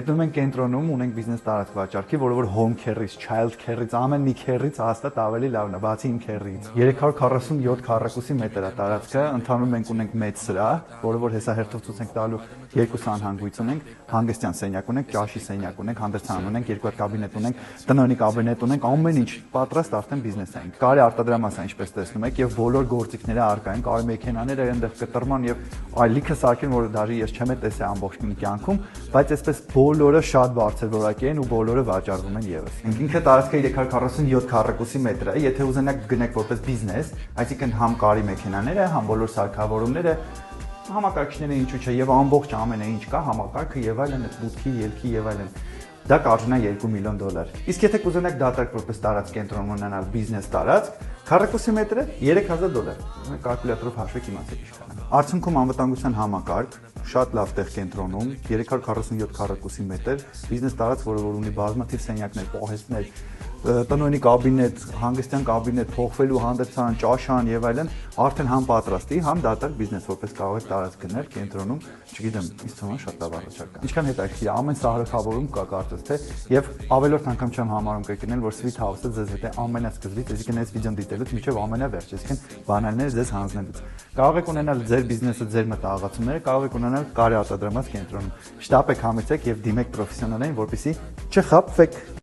Գտնվում ենք կենտրոնում, ունենք բիզնես տարածք վաճառքի, որը որ home care-ից, child care-ից, ամեն մի care-ից հաստատ ավելի լավն է, բացի իմ care-ից։ 347 քառակուսի մետր է տարածքը, ընդհանուր մենք ունենք մեծ սրահ, որը որ հեսա հերթով ցույց ենք տալու, երկու սանհանգույց ունենք, հանգստյան սենյակ ունենք, ճաշի սենյակ ունենք, հանդերձանան ունենք, երկու հատ կաբինետ ունենք, տնօրենի կաբինետ ունենք, ամեն ինչ պատրաստ արդեն բիզնես է։ Կարի արտադրամաս է, ինչպես տեսնում եք, եւ բոլոր գործիքները առկա են, կարի մեքենաները այնտեղ կտրման եւ այլ լիքը սարքեն, որ դարի ես չեմ տեսել ամբողջ մի կյանքում, բայց այսպես բոլորը շատ բարձր որակի են ու բոլորը վաճառվում են եւս։ Ինքը տարածքը 347 քառակուսի մետր է, եթե ուզենաք գնեք որպես բիզնես, այսինքն համ կարի մեքենաները, համ բոլոր սարքավորումները, համակարգիչները ինչու՞ չէ եւ ամբողջ ամենը ինչ կա, համակարգը եւ այլն, այդ բուտքի, ելքի եւ այլն։ Դա կարժենա $2 միլիոն։ Իսկ եթե կուզենաք դատարկ որպես տարածք կենտրոն ունենալ բիզնես տարածք, քառակուսի մետրը $3000։ Կալկուլյատորով հաշվեք իմացեք ինչքան է։ Արդյունքում անվտանգության համակարգ, շատ լավ տեղ կենտրոնում, 347 քառակուսի մետր, բիզնես տարածք, որը որ ունի բազմաթիվ սենյակներ, պահեստներ, տնօրենի կաբինետ, հանգստյան կաբինետ, փոխվելու հանդերձան, ճաշան եւ այլն, արդեն համ պատրաստի, համ դատարկ բիզնես որպես կարող եք տարածք գնել կենտրոնում, չգիտեմ, ինձ թվում է շատ լավ առաջարկ է։ Ինչքան հետաքրքիր է, ամեն սահրախավորում կա կարծես թե եւ ավելորդ անգամ չեմ համարում կրկնել, որ Sweet House-ը ձեզ հետ է ամենասկզբից, այսինքն այս վիդեոն դիտելուց մինչեւ ամենավերջ, այսինքն բանալները ձեզ հանձնելուց։ Կարող եք ունենալ ձեր բիզնեսը, ձեր մտահղացումները, կարող եք ունենալ կարի արտադրամաս կենտրոնում։ Շտապ եք համեցեք եւ դիմեք պրոֆեսիոնալներին, որպեսզի չխաբվեք։